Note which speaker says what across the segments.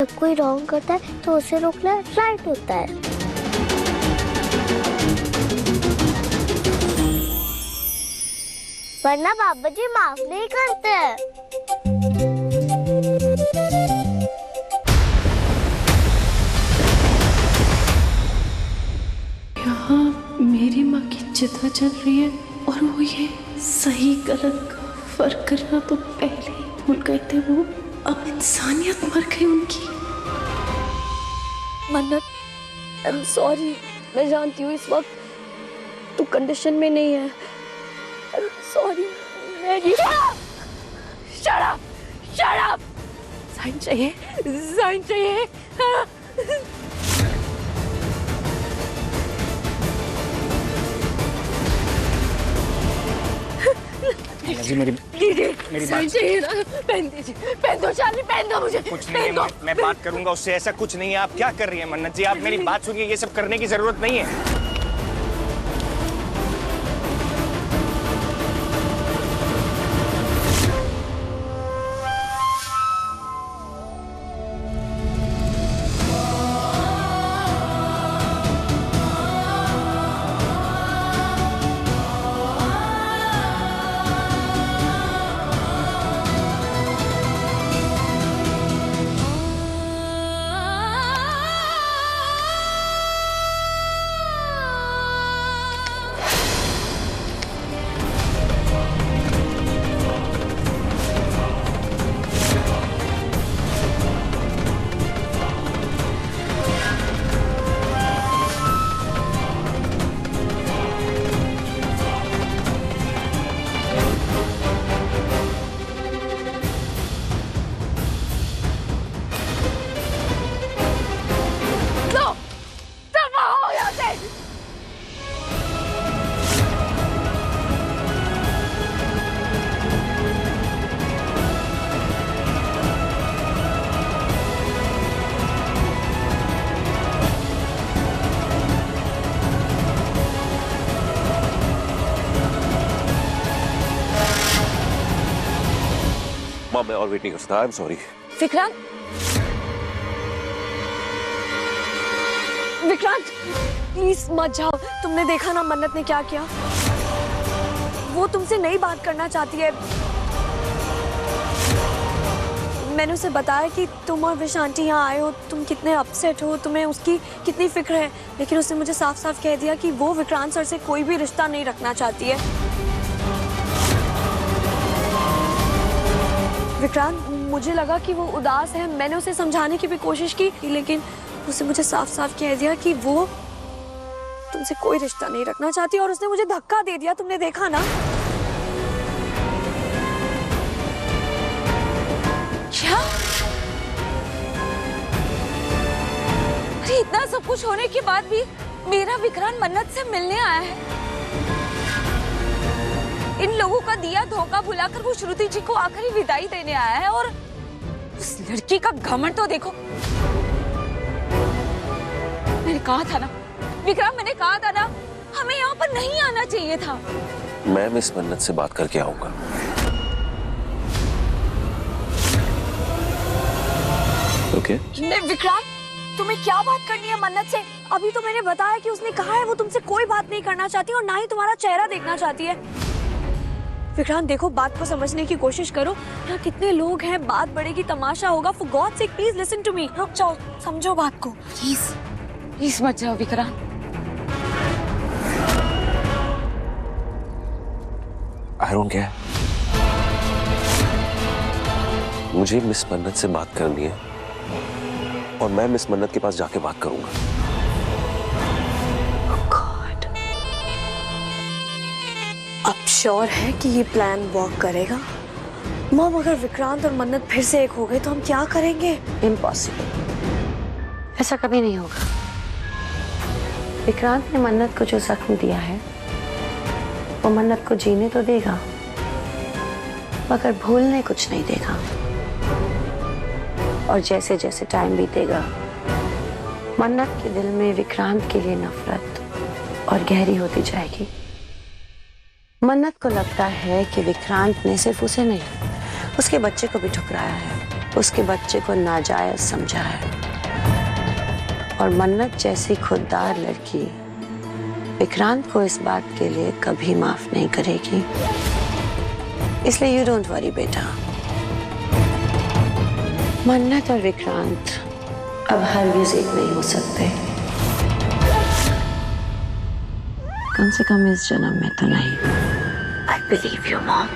Speaker 1: जब कोई रॉन्ग करता है तो उसे रोकना राइट होता है। वरना बाबा जी माफ नहीं करते।
Speaker 2: यहाँ मेरी माँ की चिता चल रही है और वो ये सही गलत का फर्क करना तो पहले ही भूल गए थे। वो अब इंसानियत मर गई उनकी।
Speaker 3: मन्नत, आई एम सॉरी। मैं जानती हूँ इस वक्त तू कंडीशन में नहीं है। I am sorry. Shut up, shut up. Sign चाहिए, साइन चाहिए।
Speaker 4: जी मेरी
Speaker 3: साइन चाहिए ना। पहन दीजिए, पहन दो चार्ली, पहन दो मुझे।
Speaker 4: कुछ नहीं है, मैं बात करूंगा उससे। ऐसा कुछ नहीं है। आप क्या कर रही हैं मन्नत जी? आप मेरी बात सुनिए, ये सब करने की जरूरत नहीं है।
Speaker 5: मैं और वेट नहीं कर सकता। आई am sorry.
Speaker 3: Vikrant, Vikrant please मत जाओ। तुमने देखा ना मन्नत ने क्या किया। वो तुमसे नई बात करना चाहती है। मैंने उसे बताया कि तुम और विश आंटी यहाँ आए हो, तुम कितने अपसेट हो, तुम्हें उसकी कितनी फिक्र है, लेकिन उसने मुझे साफ साफ कह दिया कि वो विक्रांत सर से कोई भी रिश्ता नहीं रखना चाहती है। विक्रांत, मुझे लगा कि वो उदास है। मैंने उसे समझाने की भी कोशिश की, लेकिन उसने मुझे साफ साफ कह दिया कि वो तुमसे कोई रिश्ता नहीं रखना चाहती और उसने मुझे धक्का दे दिया। तुमने देखा ना? क्या? अरे इतना सब कुछ होने के बाद भी मेरा विक्रांत मन्नत से मिलने आया है। इन लोगों का दिया धोखा भुलाकर वो श्रुति जी को आखिरी विदाई देने आया है और उस लड़की का घमंड तो देखो। मैंने कहा था ना विक्रम, मैंने कहा था ना हमें यहाँ पर नहीं आना चाहिए था।
Speaker 5: मैं मिस मन्नत से बात करके आऊंगा। ओके?
Speaker 3: नहीं विक्रांत, तुम्हें क्या बात करनी है मन्नत से? अभी तो मैंने बताया कि उसने कहा है वो तुमसे कोई बात नहीं करना चाहती और ना ही तुम्हारा चेहरा देखना चाहती है। विक्रांत देखो, बात को समझने की कोशिश करो। यहाँ कितने लोग हैं, बात बढ़ेगी, तमाशा होगा। For God sake please listen to me. रुक जाओ, समझो बात को प्लीज। प्लीज मत जाओ विक्रांत।
Speaker 5: आयरन क्या है? मुझे मिस मन्नत से बात करनी है और मैं मिस मन्नत के पास जाके बात करूंगा।
Speaker 3: अब श्योर है कि ये प्लान वर्क करेगा? मॉम, अगर विक्रांत और मन्नत फिर से एक हो गए तो हम क्या करेंगे?
Speaker 6: इम्पॉसिबल। ऐसा कभी नहीं होगा। विक्रांत ने मन्नत को जो जख्म दिया है वो मन्नत को जीने तो देगा मगर भूलने कुछ नहीं देगा। और जैसे जैसे टाइम बीतेगा मन्नत के दिल में विक्रांत के लिए नफरत और गहरी होती जाएगी। मन्नत को लगता है कि विक्रांत ने सिर्फ उसे नहीं उसके बच्चे को भी ठुकराया है। उसके बच्चे को नाजायज समझा है। और मन्नत जैसी खुददार लड़की विक्रांत को इस बात के लिए कभी माफ नहीं करेगी। इसलिए यू डोंट वरी बेटा, मन्नत और विक्रांत अब हरगिज एक नहीं हो सकते। कम से कम इस जन्म में तो नहीं। I believe you mom.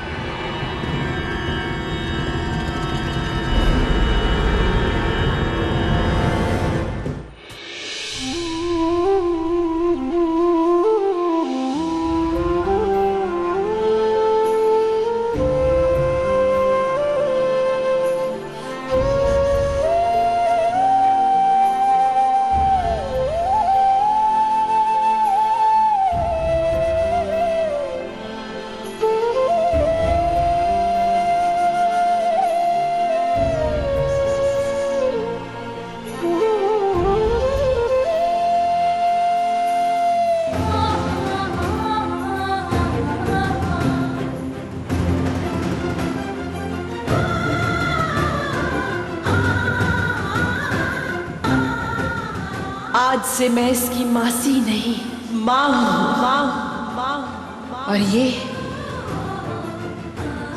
Speaker 2: आज से मैं इसकी मासी नहीं, माँ हूँ, माँ। और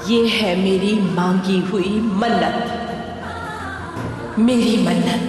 Speaker 2: ये है मेरी मांगी हुई मन्नत, मेरी मन्नत।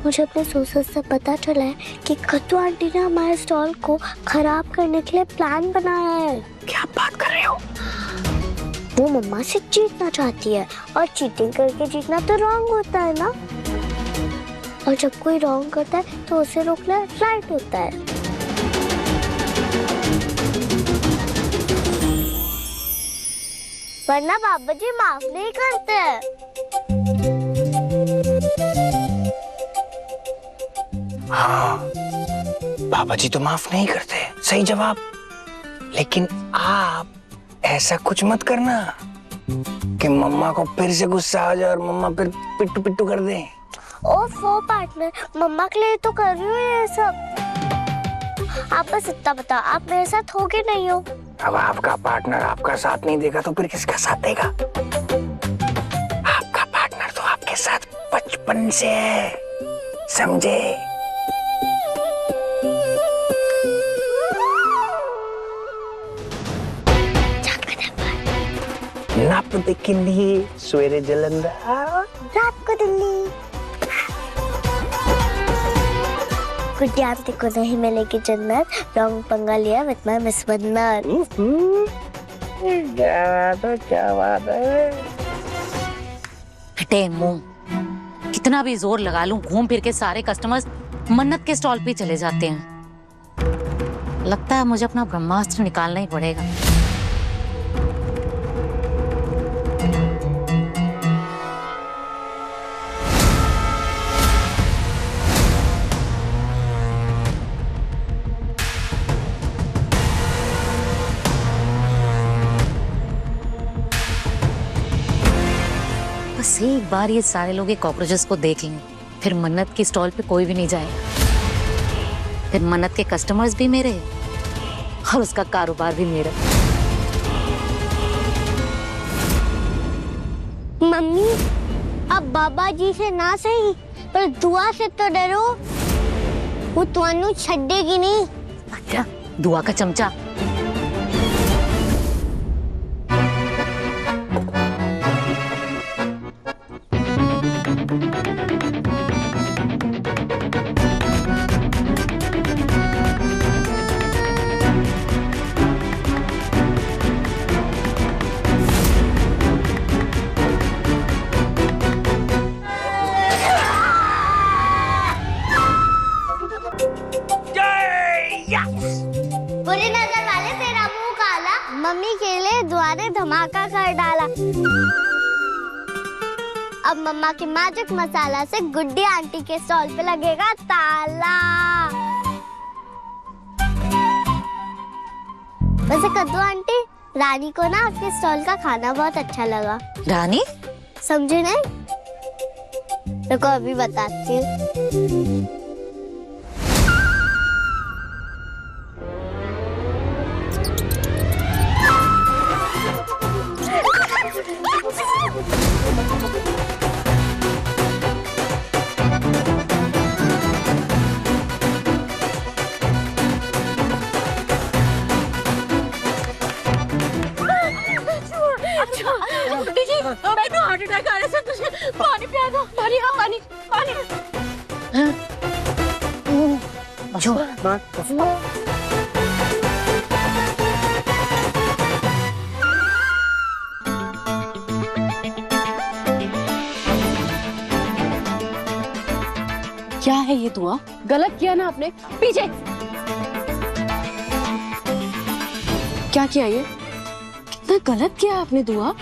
Speaker 1: मुझे अपने सोर्सेस से पता चला है कि कत्तू आंटी ने हमारे स्टॉल को खराब करने के लिए प्लान बनाया है।
Speaker 6: क्या बात कर रहे हो?
Speaker 1: वो मम्मा से जीतना चाहती है और चीटिंग करके जीतना तो रॉन्ग होता है ना। और जब कोई रॉन्ग करता है तो उसे रोकना राइट होता है। वरना बाबा जी माफ नहीं करते।
Speaker 4: हाँ, बाबा जी तो माफ नहीं करते, सही जवाब। लेकिन आप ऐसा कुछ मत करना कि मम्मा को फिर से गुस्सा आ जाए और मम्मा फिर पिट्टू पिट्टू कर दें।
Speaker 1: ओफो पार्टनर, मम्मा के लिए तो कर रही हूँ ये सब। आप बस इतना बताओ, आप मेरे साथ हो कि नहीं हो?
Speaker 4: अब आपका पार्टनर आपका साथ नहीं देगा तो फिर किसका साथ देगा? आपका पार्टनर तो आपके साथ बचपन से है, समझे? नप दे किल्ली सवेरे जलंदा,
Speaker 1: रात को दिल्ली। गुड्डी आंटी को नहीं मिलेगी जन्नत, रॉन्ग पंगा लिया विद माय मिस मन्नत।
Speaker 4: क्या बात है।
Speaker 7: हटे मुंह, कितना भी जोर लगा लूं घूम फिर के सारे कस्टमर्स मन्नत के स्टॉल पे चले जाते हैं। लगता है मुझे अपना ब्रह्मास्त्र निकालना ही पड़ेगा। एक बार ये सारे लोग ये कॉकरोचेस को देख लें, फिर मन्नत की स्टॉल पे कोई भी नहीं जाएगा। फिर मन्नत के कस्टमर्स भी मेरे और उसका कारोबार भी मेरा।
Speaker 1: मम्मी, अब बाबा जी से ना सही पर दुआ से तो डरो, वो तुहानू छड्डेगी नहीं।
Speaker 7: अच्छा, दुआ का चमचा।
Speaker 1: बुरी नजर वाले तेरा मुंह काला, मम्मी के लिए दुआ ने धमाका कर डाला। अब मम्मा के मैजिक मसाला से गुड्डी आंटी के स्टॉल पे लगेगा ताला। वैसे कद्दू आंटी, रानी को ना आपके स्टॉल का खाना बहुत अच्छा लगा।
Speaker 7: रानी?
Speaker 1: समझे नहीं? देखो अभी बताती हूँ।
Speaker 3: हार्ट अटैक आ रहा है, तुझे पानी पिला दो। पानी, हाँ पानी, पानी।
Speaker 7: जो
Speaker 2: क्या है ये दुआ? गलत किया ना आपने? पीछे क्या किया? ये कितना गलत किया आपने दुआ।